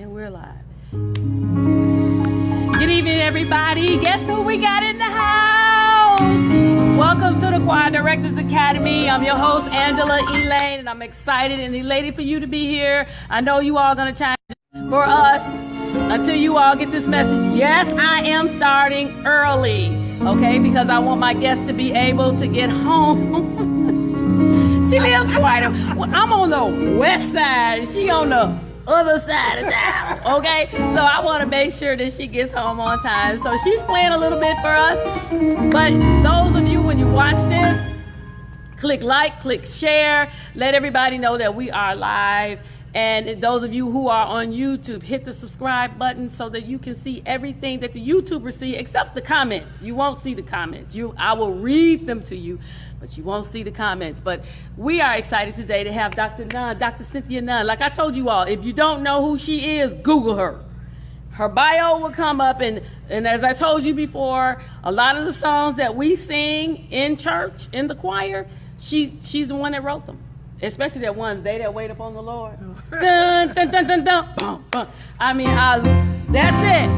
And we're live. Good evening, everybody. Guess who we got in the house? Welcome to the Choir Directors Academy. I'm your host, Angela Elaine, and I'm excited and elated for you to be here. I know you all going to chime in for us until you all get this message. Yes, I am starting early, okay, because I want my guests to be able to get home. She lives quite I'm on the west side. She on the other side of town, okay? So I want to make sure that she gets home on time. So she's playing a little bit for us. But those of you, when you watch this, click like, click share, let everybody know that we are live. And those of you who are on YouTube, hit the subscribe button so that you can see everything that the YouTubers see, except the comments. You won't see the comments. I will read them to you, but you won't see the comments. But we are excited today to have Dr. Nunn, Dr. Cynthia Nunn. Like I told you all, if you don't know who she is, Google her. Her bio will come up, and as I told you before, a lot of the songs that we sing in church, in the choir, she's the one that wrote them. Especially that one, They That Wait Upon the Lord. Dun, dun, dun, dun, dun, bum, bum. I mean, that's it.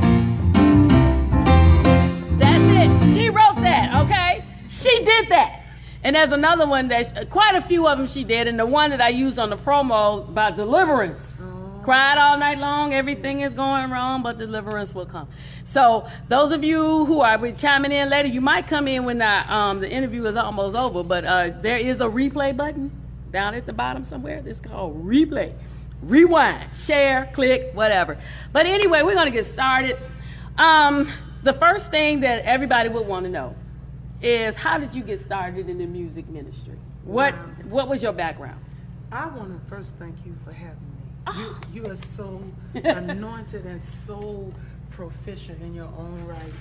That's it. She wrote that, okay? She did that. And there's another one that, quite a few of them she did, and the one that I used on the promo about deliverance. Cried all night long, everything is going wrong, but deliverance will come. So those of you who are chiming in later, you might come in when the interview is almost over, but there is a replay button down at the bottom somewhere. It's called replay, rewind, share, click, whatever. But anyway, we're going to get started. The first thing that everybody would want to know is, how did you get started in the music ministry? What was your background? I want to first thank you for having me. You are so anointed and so proficient in your own right.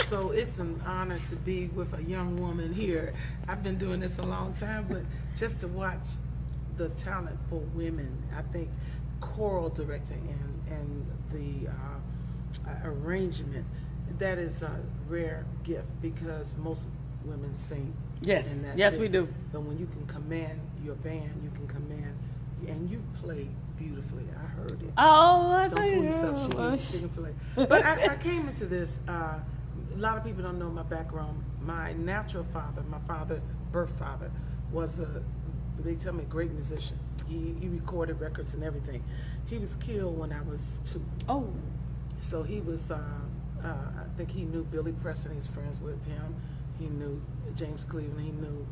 So it's an honor to be with a young woman here. I've been doing this a long time, but just to watch the talent for women, I think choral directing and the arrangement, that is a rare gift, because most women sing. Yes, yes, we do. But when you can command your band, you can command, and you play beautifully. I heard it. Oh, I don't fool yourself. She can play. But I came into this. A lot of people don't know my background. My natural father, my birth father, was they tell me, a great musician. He recorded records and everything. He was killed when I was 2. Oh. So he was. I think he knew Billy Preston. He's friends with him. He knew James Cleveland. He knew.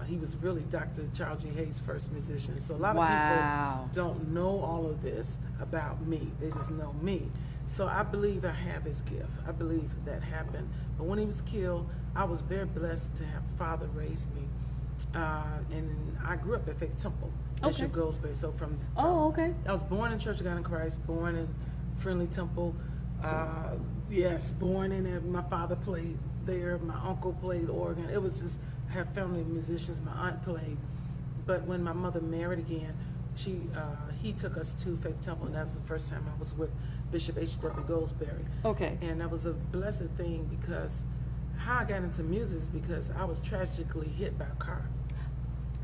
He was really Dr. Charles G. Hayes' first musician. So a lot of people don't know all of this about me. They just know me. So I believe I have his gift. I believe that happened. But when he was killed, I was very blessed to have father raise me. And I grew up at Faith Temple, Bishop Goldsberry. So from I was born in Church of God in Christ, born in Friendly Temple. Yes, born in it. My father played there. My uncle played organ. It was just, I have family musicians. My aunt played. But when my mother married again, he took us to Faith Temple, and that was the first time I was with Bishop H.W. Goldsberry. Okay. And that was a blessed thing, because how I got into music is because I was tragically hit by a car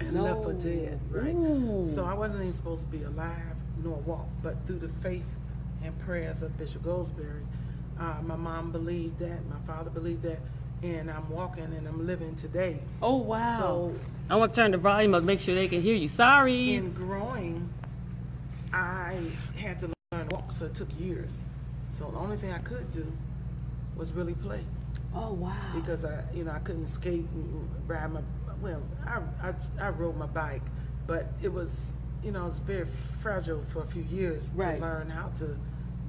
and left for dead, right? Ooh. So I wasn't even supposed to be alive nor walk, but through the faith and prayers of Bishop Goldsberry, my mom believed that, my father believed that, and I'm walking and I'm living today. Oh, wow. So I want to turn the volume up, make sure they can hear you. Sorry. In growing, I had to learn to walk, so it took years. So the only thing I could do was really play. Oh, wow. Because I couldn't skate and ride I rode my bike, but it was, it was very fragile for a few years to learn how to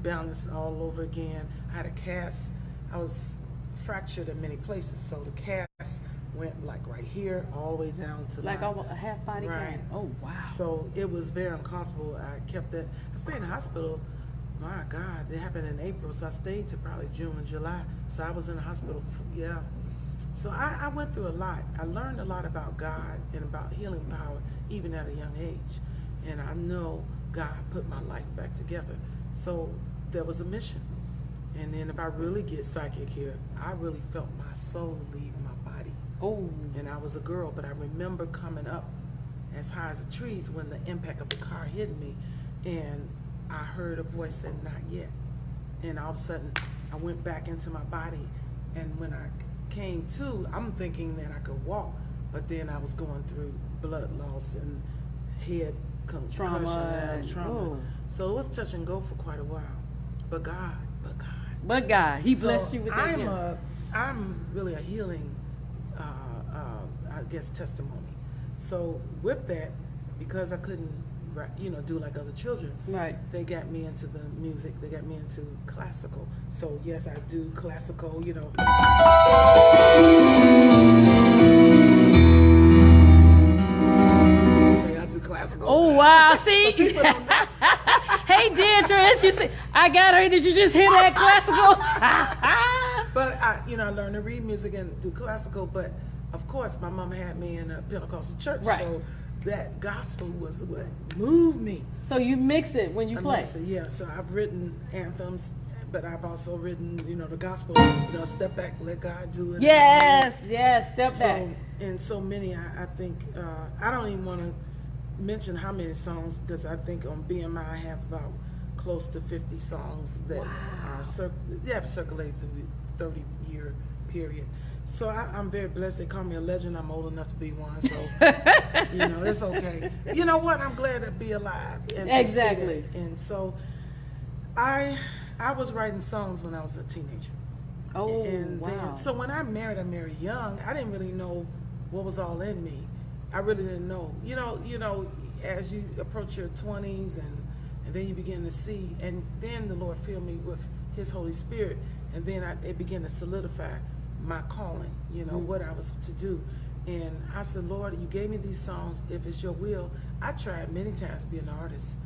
balance all over again. I had a cast. I was fractured in many places, so the cast went like right here all the way down to like almost a half body cast. Oh, wow. So it was very uncomfortable. I kept that. I stayed in the hospital. My God, it happened in April, so I stayed to probably June and July. So I was in the hospital, So I went through a lot. I learned a lot about God and about healing power, even at a young age. And I know God put my life back together. So there was a mission. And then if I really get psychic here, I really felt my soul leave my body. Oh. And I was a girl, but I remember coming up as high as the trees when the impact of the car hit me. And I heard a voice said, "Not yet." And all of a sudden, I went back into my body. And when I came to, I'm thinking that I could walk, but then I was going through blood loss and head concussion and trauma. Whoa. So it was touch and go for quite a while. But God. But God, He blessed you with that gift. I'm really a healing, I guess, testimony. So with that, because I couldn't, do like other children, Right. they got me into the music. They got me into classical. So yes, I do classical. I do classical. Oh wow! See, People don't know. hey Beatrice, you see, I got her. Did you just hear that classical? But I learned to read music and do classical. But of course, my mom had me in a Pentecostal church, Right. so that gospel was what moved me. So you mix it when you play. Yeah, so I've written anthems, but I've also written, the gospel, step back, let God do it. Yes, step back. So, and so many, I think, I don't even want to mention how many songs, because I think on BMI I have about close to 50 songs that have circulated through the 30-year period. So I'm very blessed. They call me a legend. I'm old enough to be one, so it's okay. You know what? I'm glad to be alive. And Exactly. And so I was writing songs when I was a teenager. Oh, And wow. then, so when I married young. I didn't really know what was all in me. I really didn't know. As you approach your 20s and then you begin to see, and then the Lord filled me with His Holy Spirit, and then it began to solidify my calling, what I was to do. And I said, Lord, you gave me these songs. If it's your will, I tried many times to be an artist,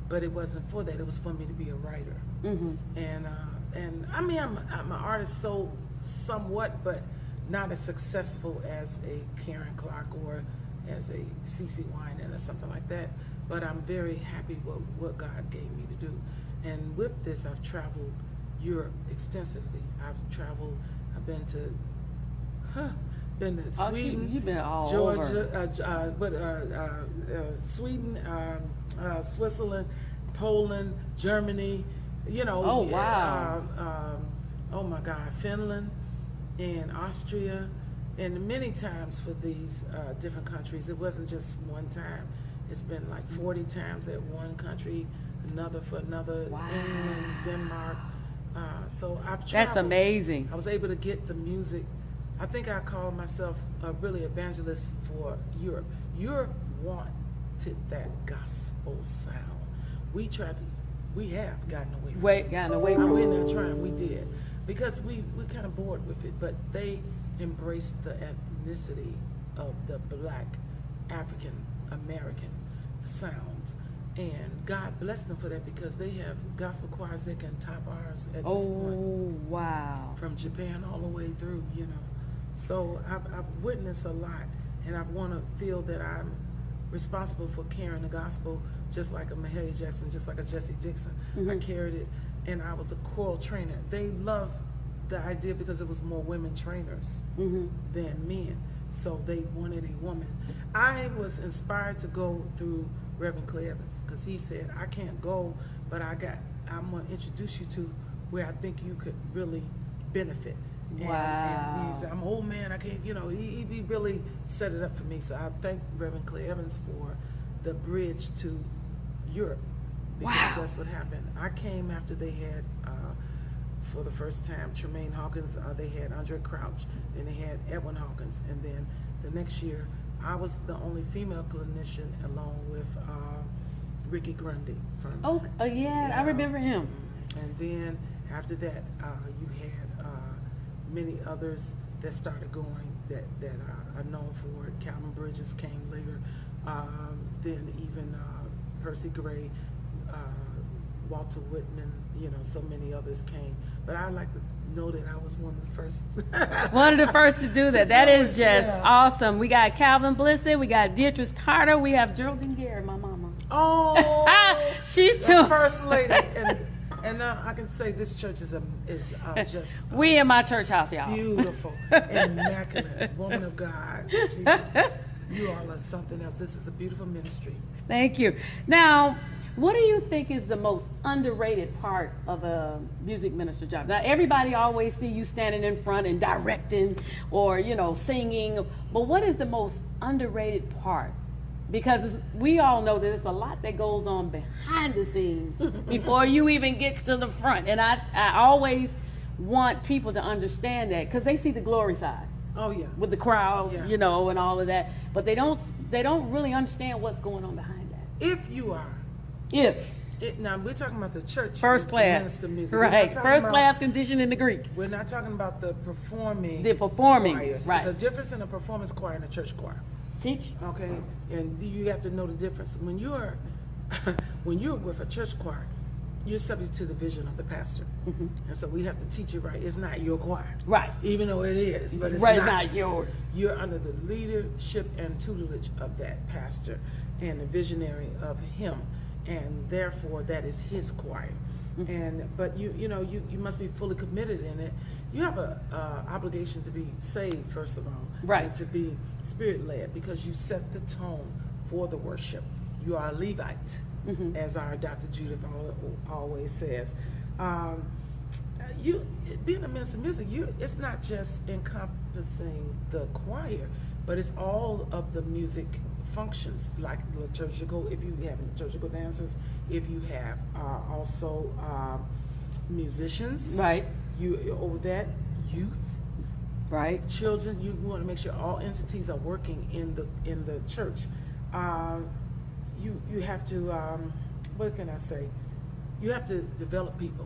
but it wasn't for that. It was for me to be a writer. Mm-hmm. And I mean, I'm an artist, so somewhat, but not as successful as a Karen Clark or as a CeCe Winans or something like that. But I'm very happy with what God gave me to do. And with this, I've traveled Europe extensively. I've been to Sweden, You've been all Georgia, over. Sweden, Switzerland, Poland, Germany. Oh, wow. Oh my God, Finland and Austria, and many times for these different countries. It wasn't just one time. It's been like 40 times at one country, another for another. Wow. England, Denmark. So I've traveled. That's amazing. I was able to get the music. I think I call myself a really evangelist for Europe. Europe wanted that gospel sound. We have gotten away from it. We're not trying, we did. Because we're kind of bored with it, but they embraced the ethnicity of the Black African American sound. And God blessed them for that, because they have gospel choirs that can top ours at this point. Oh, wow. From Japan all the way through, So I've witnessed a lot, and I want to feel that I'm responsible for carrying the gospel, just like a Mahalia Jackson, just like a Jesse Dixon. Mm-hmm. I carried it, and I was a choral trainer. They loved the idea because it was more women trainers Mm-hmm. than men, so they wanted a woman. I was inspired to go through Reverend Clay Evans, because he said, I can't go, but I'm going to introduce you to where I think you could really benefit. Wow. And he said, I'm an old man, I can't, he really set it up for me. So I thank Reverend Clay Evans for the bridge to Europe, because Wow. that's what happened. I came after they had, for the first time, Tremaine Hawkins, they had Andre Crouch, then they had Edwin Hawkins, and then the next year, I was the only female clinician, along with Ricky Grundy from. I remember him. And then after that, you had many others that started going that are known for it. Calvin Bridges came later. Then even Percy Gray, Walter Whitman. So many others came. But I like to know that I was one of the first. One of the first to do that. That is just awesome. We got Calvin Blissett, we got Beatrice Carter, we have Geraldine Gary, my mama. Oh, she's the too. first lady, and I can say this church is just We in my church house, y'all. beautiful, immaculate woman of God. You all are something else. This is a beautiful ministry. Thank you. Now, What do you think is the most underrated part of a music minister job? Now, everybody always see you standing in front and directing or, singing, but what is the most underrated part? Because we all know that there's a lot that goes on behind the scenes before you even get to the front. And I always want people to understand that because they see the glory side. Oh yeah. With the crowd, Yeah. And all of that. But they don't really understand what's going on behind that. If you are. Now we're talking about the church. First class. Minister music. Right. First class condition in the Greek. We're not talking about the performing. Choirs. Right. There's a difference in a performance choir and a church choir. Teach. Okay. And you have to know the difference. When you're with a church choir, you're subject to the vision of the pastor. Mm-hmm. And so we have to teach you right. It's not your choir. Right. Even though it is, but it's right, not. It's not yours. You're under the leadership and tutelage of that pastor and the visionary of him. And therefore that is his choir. Mm-hmm. But you must be fully committed in it. You have a obligation to be saved, first of all. Right. And to be spirit led because you set the tone for the worship. You are a Levite. Mm-hmm. As our Dr. Judith always says. Being a minister of music, it's not just encompassing the choir, but it's all of the music functions, like liturgical, if you have liturgical dances, if you have also musicians. Right. Over that, youth. Right. Children, you want to make sure all entities are working in the church. You have to, what can I say? You have to develop people.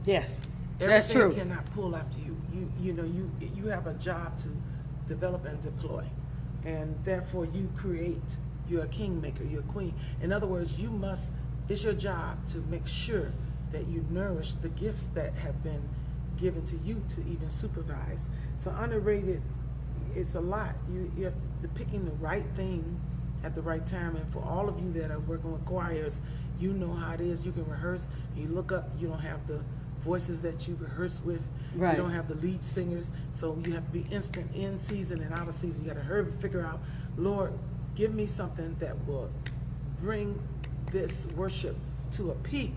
Yes, that's true. Everything cannot pull after you. You have a job to develop and deploy. And therefore you create, you're a kingmaker, you're a queen. In other words, it's your job to make sure that you nourish the gifts that have been given to you to even supervise. So underrated, it's a lot. You have to picking the right thing at the right time. And for all of you that are working with choirs, you know how it is. You can rehearse, you look up, you don't have the voices that you rehearse with. Right. You don't have the lead singers. So you have to be instant in season and out of season. You got to hurry and figure out, Lord, give me something that will bring this worship to a peak,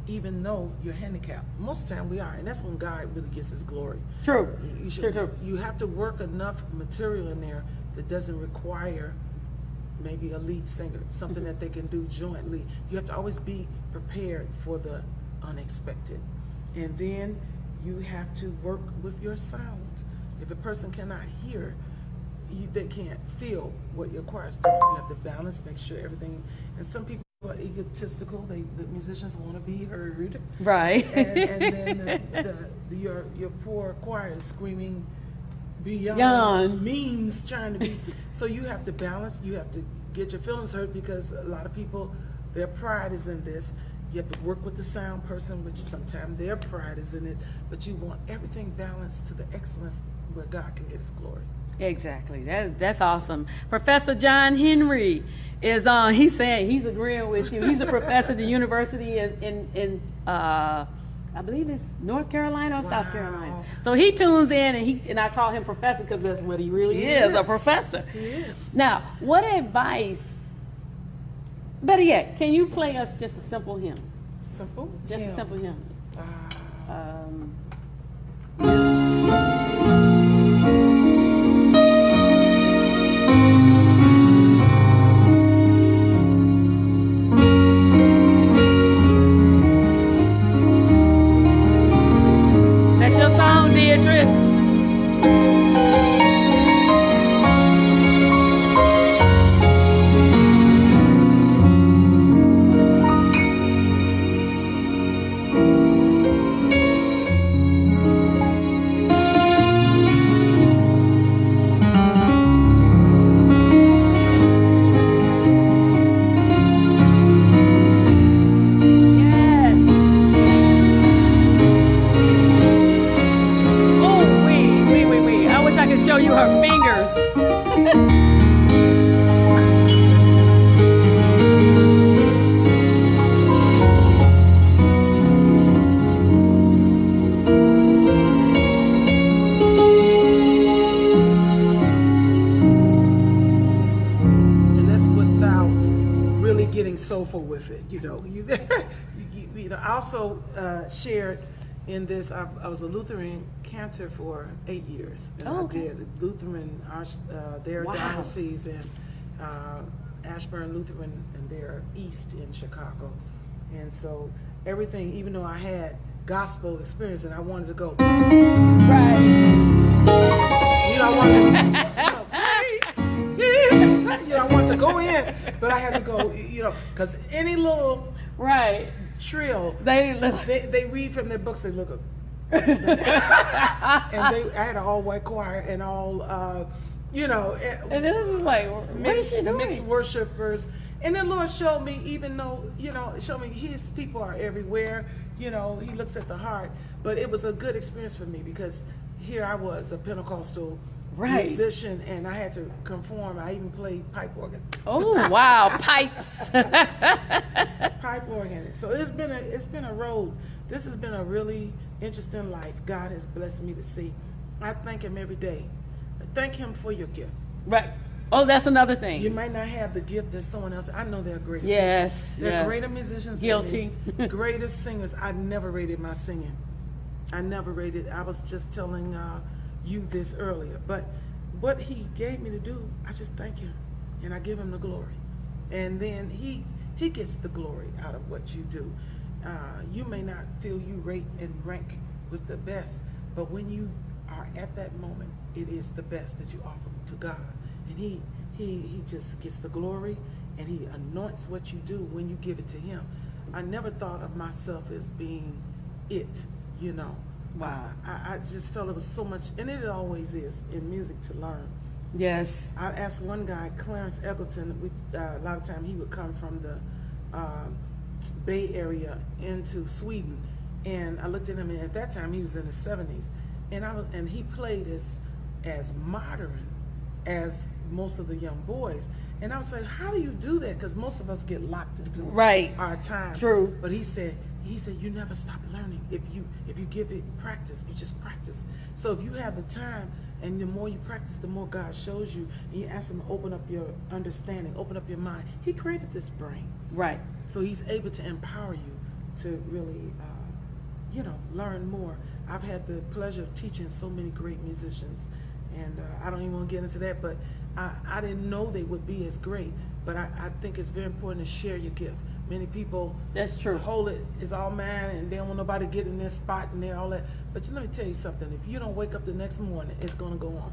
even though you're handicapped. Most of the time we are, and that's when God really gets his glory. True. True. You have to work enough material in there that doesn't require maybe a lead singer, something that they can do jointly. You have to always be prepared for the unexpected. And then you have to work with your sound. If a person cannot hear, they can't feel what your choir's doing. You have to balance, make sure everything, and some people are egotistical, the musicians want to be heard. Right. And then your poor choir is screaming beyond means, trying to be. So you have to balance, you have to get your feelings hurt, because a lot of people, their pride is in this. You have to work with the sound person, which sometimes their pride is in it, but you want everything balanced to the excellence where God can get his glory. Exactly. That's awesome. Professor John Henry is on. He's saying he's agreeing with you. He's a professor at the university in I believe it's North Carolina or South Carolina. So he tunes in, and I call him professor because that's what he really is, a professor. He is. Now, what advice, better yet, can you play us just a simple hymn? Simple? Just a simple hymn. That's your song, Beatrice. getting soulful with it. I also shared in this. I was a Lutheran cantor for 8 years. And I did Lutheran, their diocese, and Ashburn Lutheran, and their east in Chicago. And so everything, even though I had gospel experience, and I wanted to go Right. I want to go in, but I had to go, because any little trill, they read from their books, they look up. And I had an all-white choir and all, and this is like, what is she doing? Mixed worshipers. And then Lord showed me, even though, showed me his people are everywhere, he looks at the heart. But it was a good experience for me, because here I was, a Pentecostal musician, and I had to conform. I even played pipe organ. Oh, wow, pipes. Pipe organ. So it's been a road. This has been a really interesting life God has blessed me to see. I thank him every day. Thank him for your gift. Right. Oh, that's another thing. You might not have the gift that someone else. I know they're great. Yes. They're greater musicians. Guilty. Than me. Greater singers. I never rated my singing. I was just telling you this earlier. But what he gave me to do, I just thank him, and I give him the glory. And then he gets the glory out of what you do. You may not feel you rate and rank with the best, but when you are at that moment, it is the best that you offer to God. And he just gets the glory, and he anoints what you do when you give it to him. I never thought of myself as being it, Wow. I just felt it was so much, and it always is in music, to learn. Yes. I asked one guy, Clarence Eggleton, a lot of time he would come from the Bay Area into Sweden, and I looked at him, and at that time he was in his 70s, and he played as modern as most of the young boys. And I was like, how do you do that? Because most of us get locked into our time. True. But he said you never stop learning. If you give it practice, you just practice. So if you have the time, and the more you practice, the more God shows you, and you ask him to open up your understanding, open up your mind. He created this brain. Right. So he's able to empower you to really, learn more. I've had the pleasure of teaching so many great musicians, and I don't even want to get into that, but I didn't know they would be as great. But I think it's very important to share your gift. Many people hold it, it's all mine, and they don't want nobody to get in their spot and all that. But let me tell you something, if you don't wake up the next morning, it's going to go on.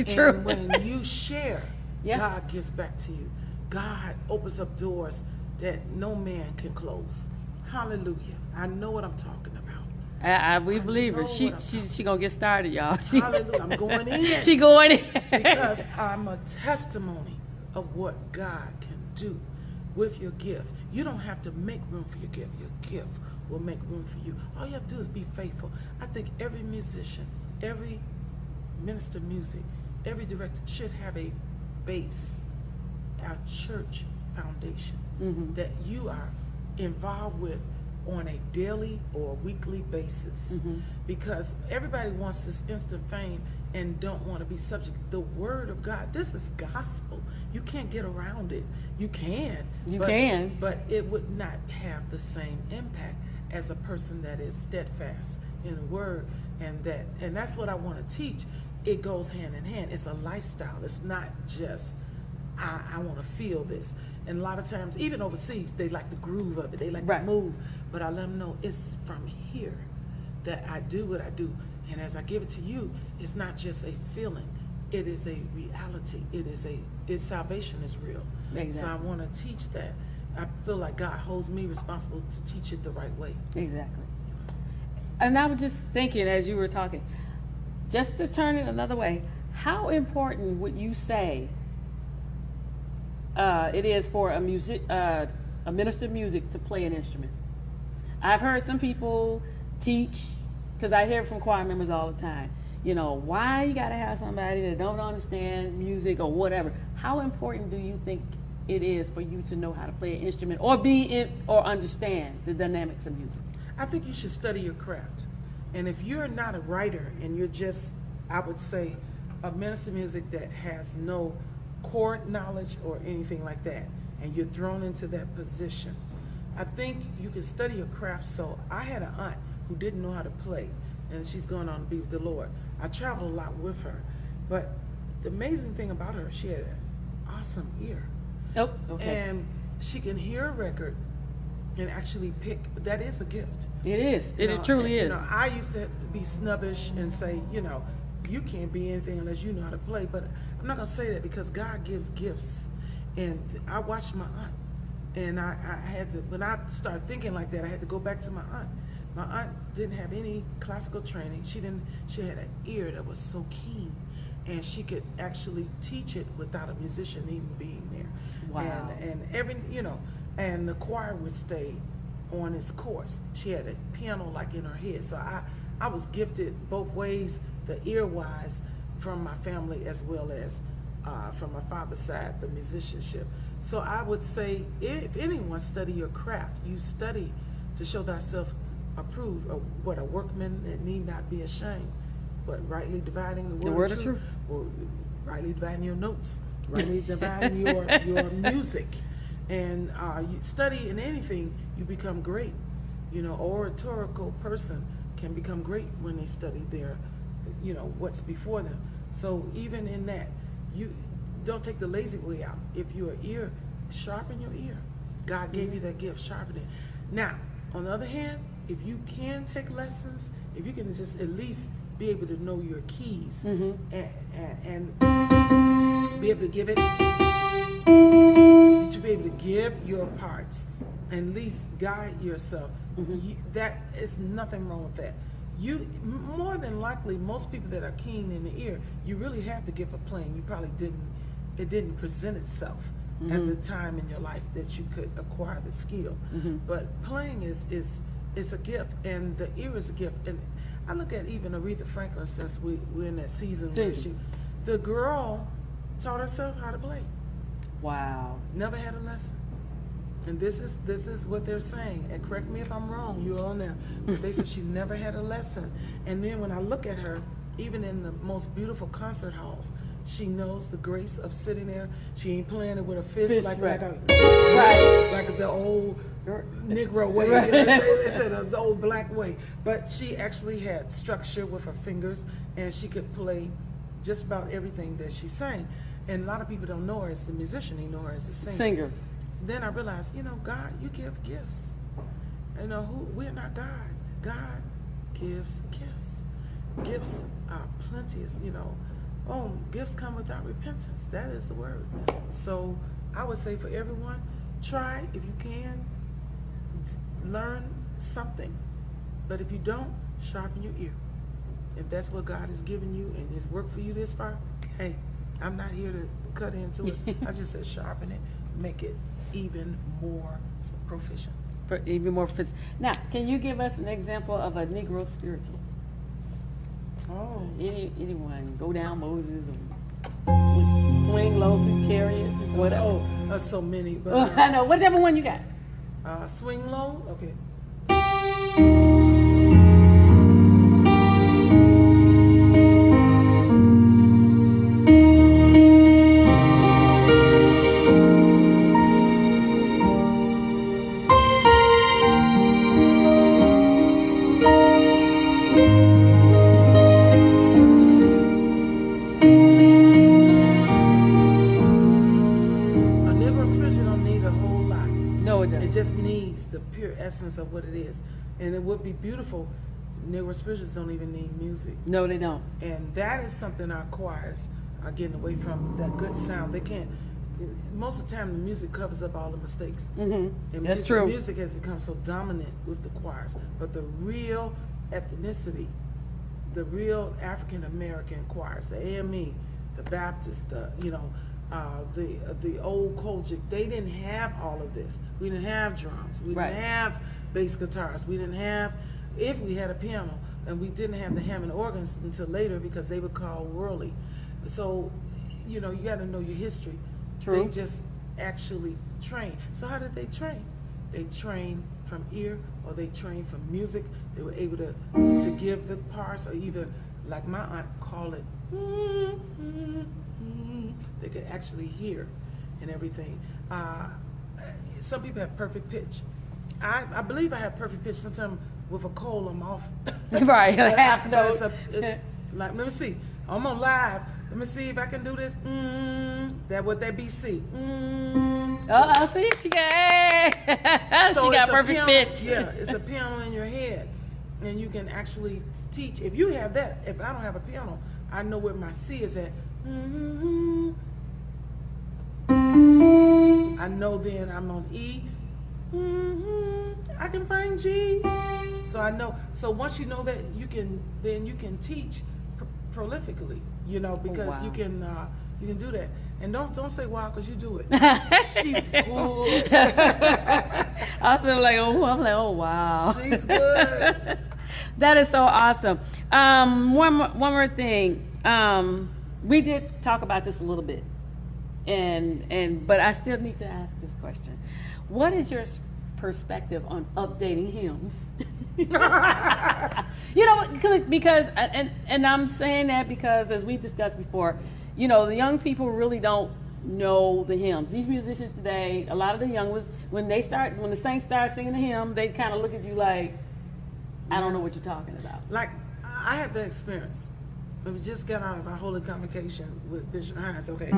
True. And when you share, God gives back to you. God opens up doors that no man can close. Hallelujah. I know what I'm talking about. We believe her. She gonna get started, y'all. Hallelujah. I'm going in. She going in. Because I'm a testimony of what God can do with your gift. You don't have to make room for your gift. Your gift will make room for you. All you have to do is be faithful. I think every musician, every minister of music, every director should have a base, a church foundation that you are involved with on a daily or weekly basis, because everybody wants this instant fame and don't want to be subject. The word of God, this is gospel. You can't get around it. You can, but it would not have the same impact as a person that is steadfast in the word, and that's what I want to teach. It goes hand in hand. It's a lifestyle. It's not just I want to feel this. And a lot of times, even overseas, they like the groove of it. They like to move. But I let them know it's from here that I do what I do. And as I give it to you, it's not just a feeling. It is a reality. Its salvation is real. Exactly. So I want to teach that. I feel like God holds me responsible to teach it the right way. Exactly. And I was just thinking as you were talking, just to turn it another way, how important would you say it is for a minister of music to play an instrument? I've heard some people teach, because I hear from choir members all the time, why you got to have somebody that don't understand music or whatever. How important do you think it is for you to know how to play an instrument or or understand the dynamics of music? I think you should study your craft. And if you're not a writer and you're just, I would say, a minister of music that has no chord knowledge or anything like that, and you're thrown into that position, I think you can study your craft. So I had an aunt who didn't know how to play, and she's gone on to be with the Lord. I traveled a lot with her, but the amazing thing about her, she had an awesome ear. Oh, okay. And she can hear a record and actually pick. That is a gift. It is. You know, It truly is. You know, I used to be snobbish and say, you know, you can't be anything unless you know how to play. But I'm not gonna say that, because God gives gifts. And I watched my aunt, and I had to, when I started thinking like that, I had to go back to my aunt. My aunt didn't have any classical training. She had an ear that was so keen, and she could actually teach it without a musician even being there. Wow. And every, you know, and the choir would stay on its course. She had a piano like in her head. So I was gifted both ways, the ear-wise from my family as well as from my father's side, the musicianship. So I would say, if anyone study your craft, you study to show thyself approved, of what a workman that need not be ashamed, but rightly dividing the word of truth. Or rightly dividing your notes, rightly dividing your music. And you study in anything, you become great. You know, oratorical person can become great when they study their, you know, what's before them. So even in that, you don't take the lazy way out. If you're an ear, sharpen your ear. God gave you that gift, sharpen it. Now, on the other hand, if you can take lessons, if you can just at least be able to know your keys and be able to give it, to be able to give your parts and at least guide yourself, that is nothing wrong with that. You, more than likely, most people that are keen in the ear, you really have the gift of playing. You probably it didn't present itself at the time in your life that you could acquire the skill. But playing is a gift, and the ear is a gift. And I look at even Aretha Franklin, since we're in that season where the girl taught herself how to play. Wow. Never had a lesson. And this is what they're saying. And correct me if I'm wrong, you all know. But they said she never had a lesson. And then when I look at her, even in the most beautiful concert halls, she knows the grace of sitting there. She ain't playing it with a fist like the old Negro way. Right. They said the old black way. But she actually had structure with her fingers, and she could play just about everything that she sang. And a lot of people don't know her as the musician; they know her as a singer. So then I realized, you know, God, you give gifts. You know, we're not God. God gives gifts. Gifts are plenteous. You know, gifts come without repentance. That is the word. So I would say for everyone, try if you can, learn something. But if you don't, sharpen your ear. If that's what God has given you and it's worked for you this far, hey, I'm not here to cut into it. I just said sharpen it, make it even more proficient. Even more proficient. Now, can you give us an example of a Negro spiritual? Oh. Anyone, Go Down Moses, or Swing Low, Sweet Chariot, whatever. Oh, so many. But I know, whichever one you got. Swing Low, okay. It just needs the pure essence of what it is. And it would be beautiful. Negro spirituals don't even need music. No, they don't. And that is something our choirs are getting away from, that good sound. They can't, most of the time the music covers up all the mistakes. And That's true. Music has become so dominant with the choirs. But the real ethnicity, the real African American choirs, the AME, the Baptist, the old Kojic, they didn't have all of this. We didn't have drums. We didn't have bass guitars. We didn't have, if we had a piano, and we didn't have the Hammond organs until later because they were called worldly. So, you know, you got to know your history. True. They just actually train. So how did they train? They trained from ear, or they trained from music. They were able to give the parts, or either, like my aunt call it, they could actually hear and everything. Some people have perfect pitch. I believe I have perfect pitch. Sometimes with a cold, I'm off. Right, half note. It's like, let me see. I'm on live. Let me see if I can do this. That what that be C. See, she got So she got it's a perfect piano, pitch. Yeah, it's a piano in your head, and you can actually teach. If you have that, if I don't have a piano, I know where my C is at. I know then I'm on E. I can find G. So I know. So once you know that, you can teach prolifically. You know, because wow. you can do that. And don't say wow, because you do it. She's cool. I was like, I'm like, oh wow. She's good. That is so awesome. One more thing. We did talk about this a little bit, but I still need to ask this question. What is your perspective on updating hymns? You know, because and I'm saying that because, as we discussed before, you know, the young people really don't know the hymns. These musicians today, a lot of the young ones, when the saints start singing the hymn, they kind of look at you like, I don't know what you're talking about. Like, I had the experience. We just got out of our holy convocation with Bishop Hines. Okay. You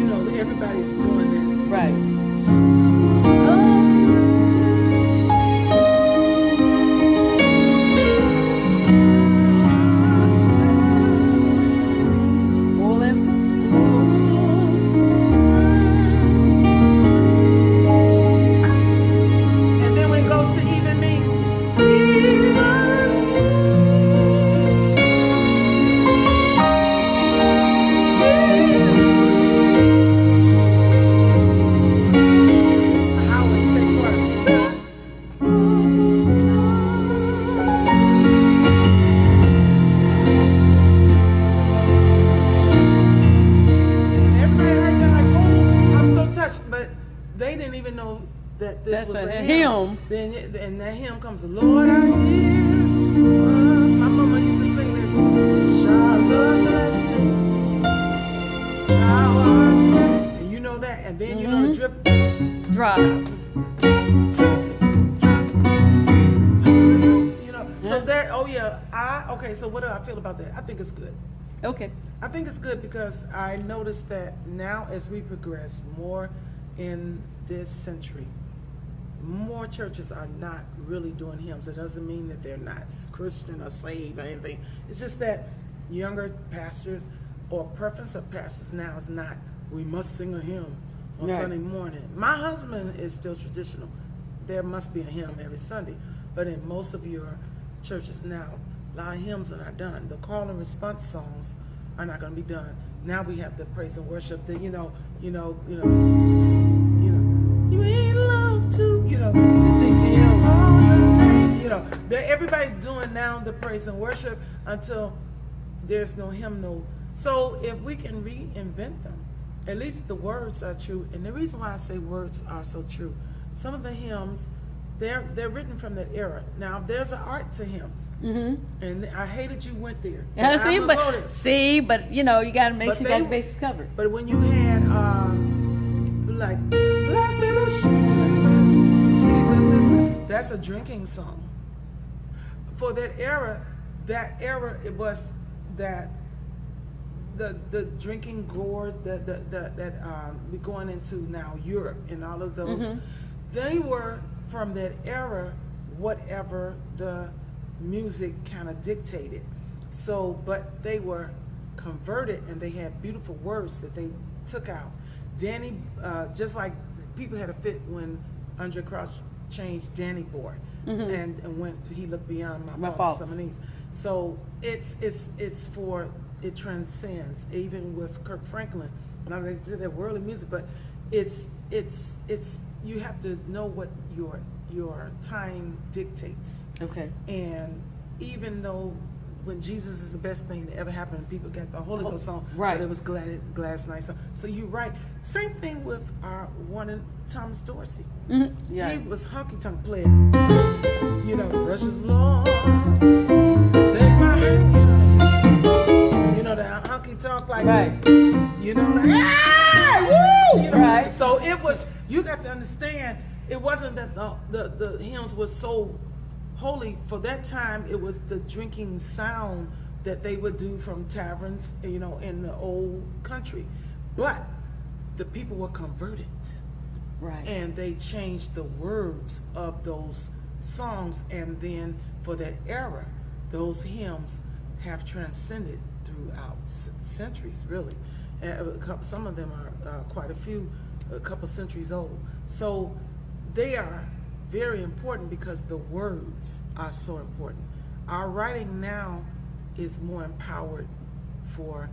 know, everybody's doing this. Right. And that hymn comes, Lord, I hear. My mama used to sing this. Showers of blessing. And you know that, and then you know the drip. Drop. You know, so that. Oh yeah. Okay. So what do I feel about that? I think it's good. Okay. I think it's good because I noticed that now as we progress more in this century, more churches are not really doing hymns. It doesn't mean that they're not Christian or saved or anything. It's just that younger pastors, or preference of pastors now, is not, we must sing a hymn on Sunday morning. My husband is still traditional. There must be a hymn every Sunday. But in most of your churches now, a lot of hymns are not done. The call and response songs are not going to be done. Now we have the praise and worship. The you ain't love to, everybody's doing now the praise and worship until there's no hymnal. So if we can reinvent them, at least the words are true. And the reason why I say words are so true, some of the hymns, they're written from that era. Now there's an art to hymns, and I hated you went there. But you know, you got to make sure you got the bases covered. But when you had like blessed assurance, Jesus is, that's a drinking song. For that era it was that the drinking gourd that we're going into now, Europe and all of those, they were from that era, whatever the music kind of dictated. So, but they were converted and they had beautiful words that they took out. Danny, just like people had a fit when Andre Crouch changed Danny Boy, and when he looked beyond my faults, some of these. So it transcends, even with Kirk Franklin. And I mean, they did that worldly music, but it's you have to know what your time dictates. Okay. And even though when Jesus is the best thing that ever happened, people got the Holy Ghost song, right? But it was Glad's Night song. So you're right. Same thing with our one in Thomas Dorsey. Yeah. He was honky tonk player. You know, precious Lord, take my hand. You know that talk like, Right. you know, like, ah, woo, you know. Right. So it was, you got to understand, it wasn't that the hymns was so holy. For that time, it was the drinking sound that they would do from taverns, you know, in the old country. But the people were converted. Right. And they changed the words of those songs. And then for that era, those hymns have transcended throughout centuries, really. Some of them are quite a couple centuries old. So they are very important because the words are so important. Our writing now is more empowered for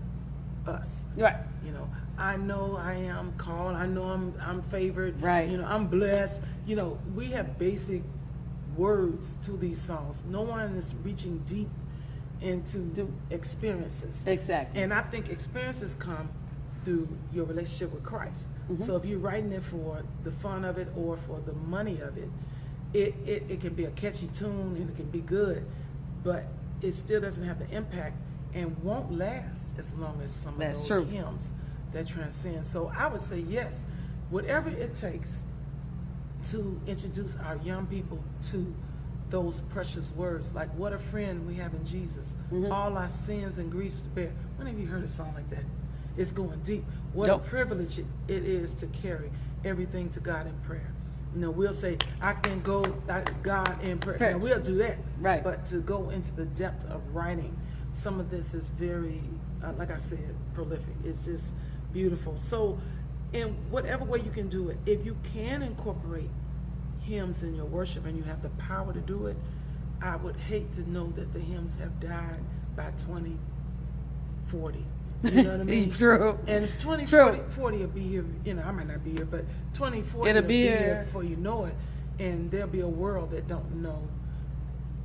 us. Right. You know, I know I am called. I know I'm favored. Right. You know, I'm blessed. You know, we have basic words to these songs. No one is reaching deep into experiences. Exactly. And I think experiences come through your relationship with Christ. Mm-hmm. So if you're writing it for the fun of it or for the money of it, it can be a catchy tune and it can be good, but it still doesn't have the impact and won't last as long as some of those hymns that transcend. So I would say yes, whatever it takes to introduce our young people to those precious words, like what a friend we have in Jesus, all our sins and griefs to bear. When have you heard a song like that? It's going deep. What a privilege it is to carry everything to God in prayer. You know, we'll say, I can go to God in prayer. You know, we'll do that. Right. But to go into the depth of writing, some of this is very, like I said, prolific. It's just beautiful. So in whatever way you can do it, if you can incorporate hymns in your worship and you have the power to do it, I would hate to know that the hymns have died by 2040. You know what I mean? True. And 2040 will be here, you know, I might not be here, but 2040 It'll will be be here here before you know it. And there'll be a world that don't know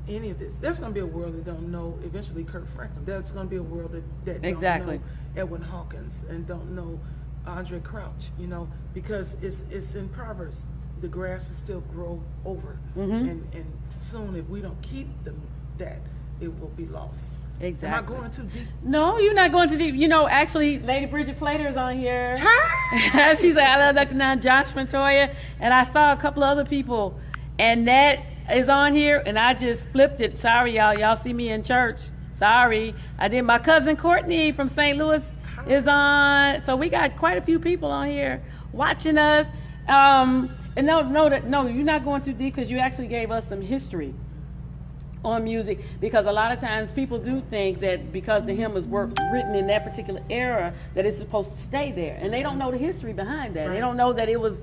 any of this. There's going to be a world that don't know eventually Kirk Franklin. There's going to be a world that don't know Edwin Hawkins and don't know Andre Crouch, you know, because it's in Proverbs. The grass is still grow over. And soon if we don't keep that, it will be lost. Exactly. Am I going too deep? No, you're not going too deep. You know, actually, Lady Bridget Plater is on here. She's like, I love Dr. Nunn, Josh Montoya, and I saw a couple of other people, and that is on here, and I just flipped it. Sorry, y'all. Y'all see me in church. Sorry. I did. My cousin Courtney from St. Louis is on. So we got quite a few people on here watching us. And no, you're not going too deep because you actually gave us some history on music, because a lot of times people do think that because the hymn was written in that particular era that it's supposed to stay there, and they don't know the history behind that. They don't know that it was,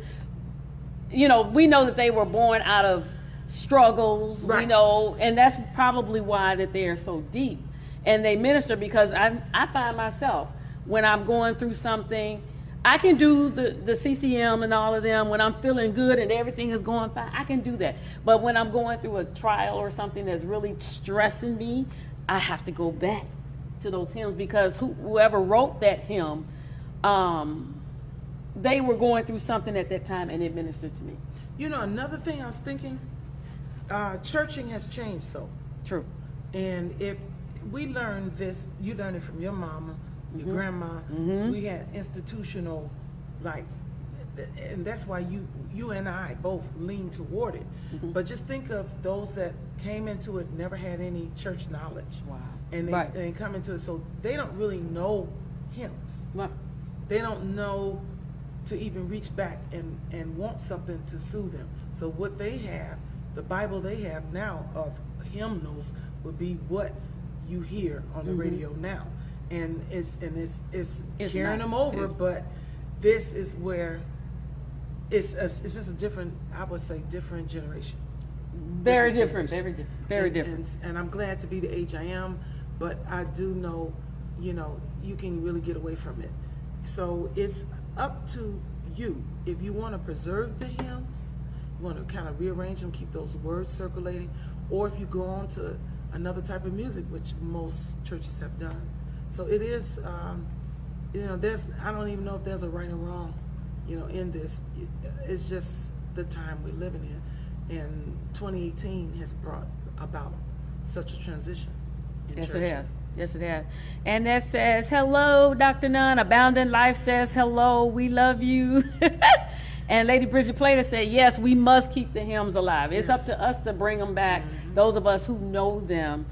you know, we know that they were born out of struggles, you know, and that's probably why that they are so deep and they minister, because I find myself when I'm going through something, I can do the CCM and all of them when I'm feeling good and everything is going fine. I can do that. But when I'm going through a trial or something that's really stressing me, I have to go back to those hymns, because whoever wrote that hymn, they were going through something at that time and it ministered to me. You know, another thing I was thinking, churching has changed so. True. And if we learned this, you learned it from your mama, your grandma. We had institutional, like, and that's why you and I both lean toward it. But just think of those that came into it, never had any church knowledge. Wow. And they come into it, so they don't really know hymns. Right. They don't know to even reach back and want something to soothe them. So what they have, the Bible they have now of hymnals, would be what you hear on the radio now. And it's carrying them over, but this is where it's just a different, I would say, different generation. Very different. And I'm glad to be the age I am, but I do know, you know, you can really get away from it. So it's up to you. If you want to preserve the hymns, you want to kind of rearrange them, keep those words circulating, or if you go on to another type of music, which most churches have done. So it is, you know, I don't even know if there's a right and wrong, you know, in this. It's just the time we're living in. And 2018 has brought about such a transition in churches. Yes, it has. Yes, it has. And that says, hello, Dr. Nunn. Abounding Life says, hello, we love you. And Lady Bridget Plater said, yes, we must keep the hymns alive. It's up to us to bring them back, those of us who know them,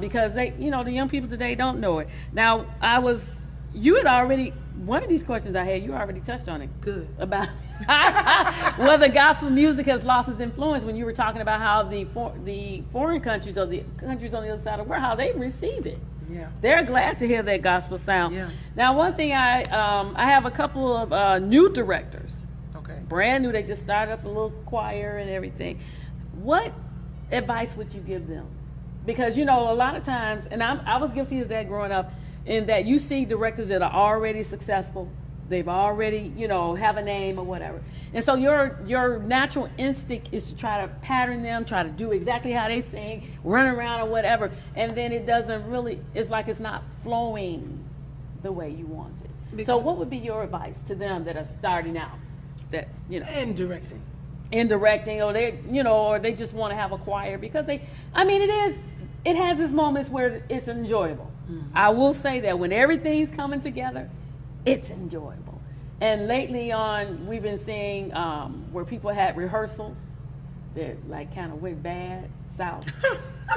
because they, the young people today don't know it. Now, you had already, one of these questions I had, you already touched on it. Good. About whether gospel music has lost its influence, when you were talking about how the foreign countries, or the countries on the other side of the world, how they receive it. Yeah. They're glad to hear that gospel sound. Yeah. Now, one thing I have a couple of new directors. Okay. Brand new, they just started up a little choir and everything. What advice would you give them? Because a lot of times, and I was guilty of that growing up, in that you see directors that are already successful, they've already have a name or whatever, and so your natural instinct is to try to pattern them, try to do exactly how they sing, run around or whatever, and then it doesn't really, it's like it's not flowing the way you want it. So what would be your advice to them that are starting out? That And directing, or they just want to have a choir because it has its moments where it's enjoyable. I will say that when everything's coming together, it's enjoyable. And lately on, we've been seeing where people had rehearsals that like kind of went bad south.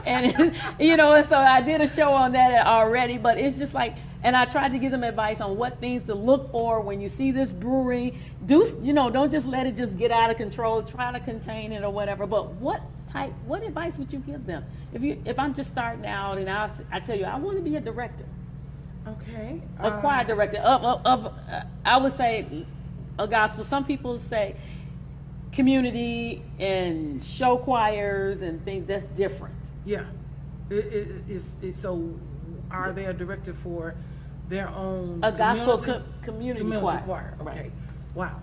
And so I did a show on that already, but it's just like, and I tried to give them advice on what things to look for when you see this brewery. Don't just let it just get out of control. Try to contain it or whatever. But what advice would you give them? If I'm just starting out and I tell you, I want to be a director. Okay. A choir director of I would say a gospel. Some people say community and show choirs and things. That's different. Yeah. So are they a director for their own a gospel community choir? Okay. Right. Wow.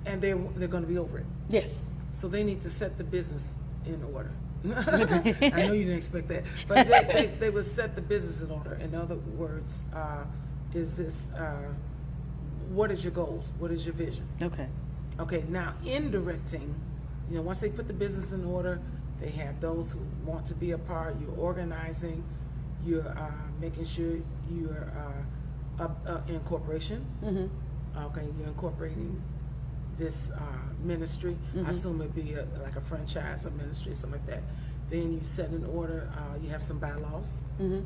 And they're going to be over it. Yes. So they need to set the business in order. I know you didn't expect that, but they would set the business in order. In other words, what is your goals? What is your vision? Okay. Okay, now in directing, once they put the business in order, they have those who want to be a part. You're organizing, you're making sure you're in corporation. Okay, you're incorporating this ministry. I assume it'd be like a franchise, a ministry, something like that. Then you set in order, you have some bylaws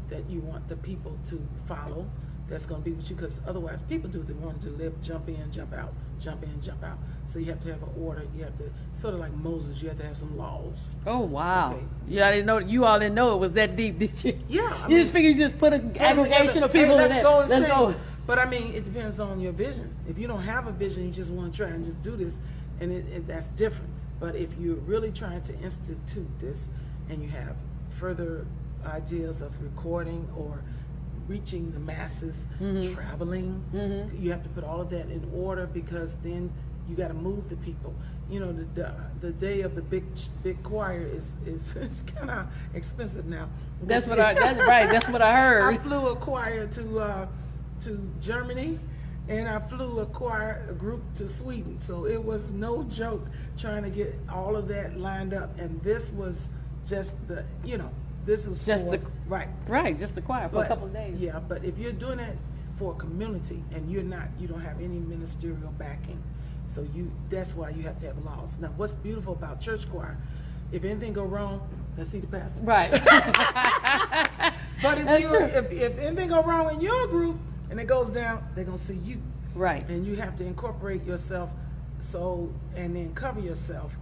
that you want the people to follow. That's going to be with you, because otherwise people do what they want to do. They jump in, jump out, jump in, jump out. So you have to have an order. You have to, sort of like Moses, you have to have some laws. Oh, wow. Okay. You all didn't know it was that deep, did you? Yeah. Just figured you just put an aggregation of people in there. Let's go. But it depends on your vision. If you don't have a vision, you just want to try and just do this, and that's different. But if you're really trying to institute this, and you have further ideas of recording or reaching the masses, traveling, you have to put all of that in order, because then you got to move the people. The day of the big choir is kind of expensive now. That's what I heard. I flew a choir to Germany, and I flew a group to Sweden. So it was no joke trying to get all of that lined up. And this was just this was just just the choir for a couple of days. Yeah, but if you're doing that for a community and you don't have any ministerial backing, so that's why you have to have laws. Now, what's beautiful about church choir, if anything go wrong, let's see the pastor. Right. But if anything go wrong in your group and it goes down, they're gonna see you. Right. And you have to incorporate yourself, and then cover yourself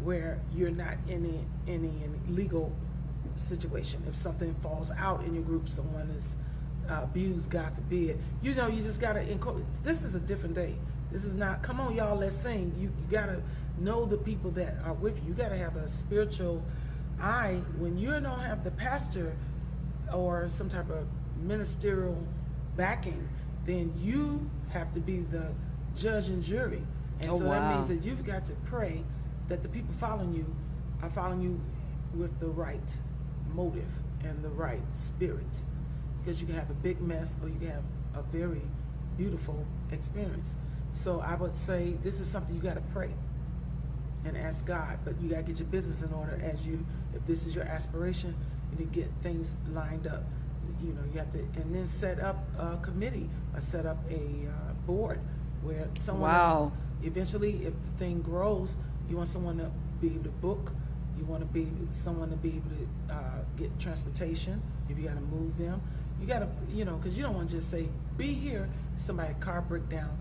where you're not in any legal situation. If something falls out in your group, someone is abused, God forbid, you just gotta incorporate. This is a different day. This is not, come on y'all, let's sing. You gotta know the people that are with you. You gotta have a spiritual eye. When you don't have the pastor or some type of ministerial backing, then you have to be the judge and jury. And that means that you've got to pray that the people following you are following you with the right motive and the right spirit, because you can have a big mess or you can have a very beautiful experience. So I would say this is something you got to pray and ask God, but you got to get your business in order if this is your aspiration, You need to get things lined up. You know, you have to, and then set up a committee or set up a board where someone else, eventually, if the thing grows, you want someone to be able to book. You want to be someone to be able to get transportation if you got to move them. You got to, you know, because you don't want to just say, be here, somebody car break down,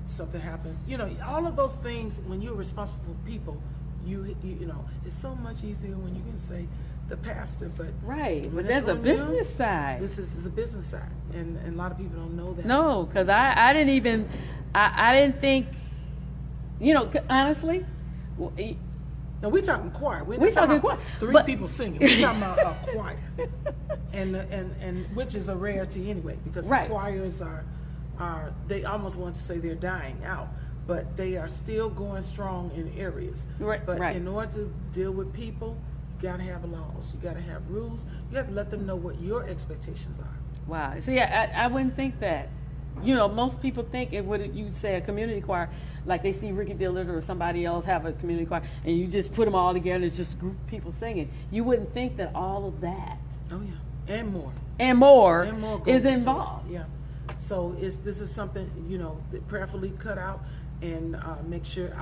something happens. You know, all of those things, when you're responsible for people, you know, it's so much easier when you can say the pastor, but but there's a business side. This is a business side, and a lot of people don't know that. No, because I didn't even, I didn't think, you know, honestly. No, we talking choir. We're talking choir. Three people singing. We're talking about a choir, and which is a rarity anyway, because choirs are they almost want to say they're dying out, but they are still going strong in areas. But in order to deal with people, you got to have laws. You got to have rules. You have to let them know what your expectations are. Wow. See, I wouldn't think that. You know, most people think it would, you say a community choir, like they see Ricky Dillard or somebody else have a community choir, and you just put them all together and it's just a group of people singing. You wouldn't think that all of that. Oh yeah, and more. And more is involved. Yeah. So this is something, you know, that prayerfully cut out, and make sure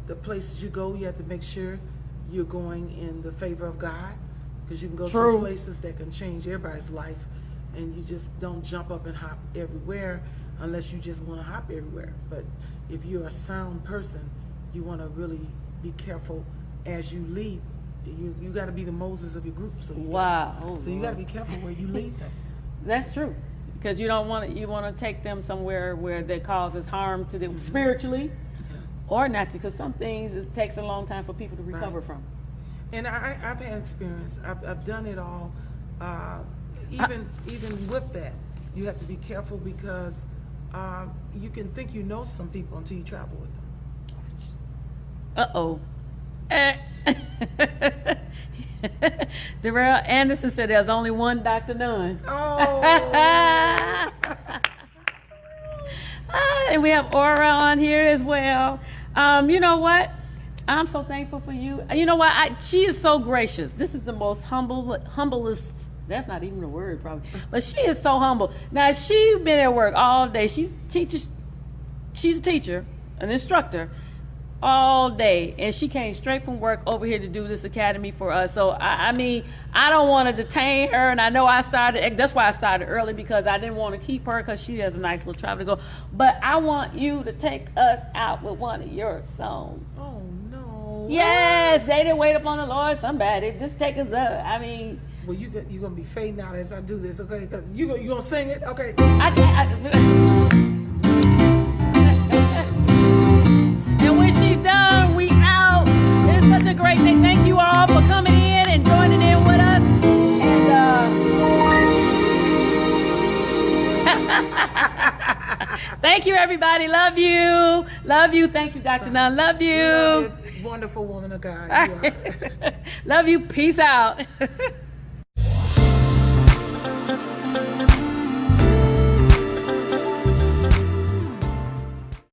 the places you go, you have to make sure you're going in the favor of God, because you can go some places that can change everybody's life. And you just don't jump up and hop everywhere unless you just want to hop everywhere. But if you're a sound person, you want to really be careful as you lead. You got to be the Moses of your group. So you got to be careful where you lead them. That's true, because you don't want to. You want to take them somewhere where that causes harm to them spiritually, or naturally. Because some things it takes a long time for people to recover from. And I've had experience. I've done it all. Even with that, you have to be careful, because you can think you know some people until you travel with them. Darrell Anderson said there's only one Dr. Nunn. Oh. And we have Aura on here as well. You know what? I'm so thankful for you. You know what? She is so gracious. This is the most humblest. That's not even a word, probably. But she is so humble. Now, she's been at work all day. She's a teacher, an instructor, all day. And she came straight from work over here to do this academy for us. So, I mean, I don't want to detain her. And I know that's why I started early, because I didn't want to keep her, because she has a nice little travel to go. But I want you to take us out with one of your songs. Oh, no. Yes, they didn't wait upon the Lord. Somebody, just take us up. I mean... Well, you're going to be fading out as I do this, okay? Because you going to sing it, okay? And when she's done, we out. It's such a great thing. Thank you all for coming in and joining in with us. And thank you, everybody. Love you. Love you. Thank you, Dr. Nunn. Love you. Wonderful woman of God. You are. Love you. Peace out.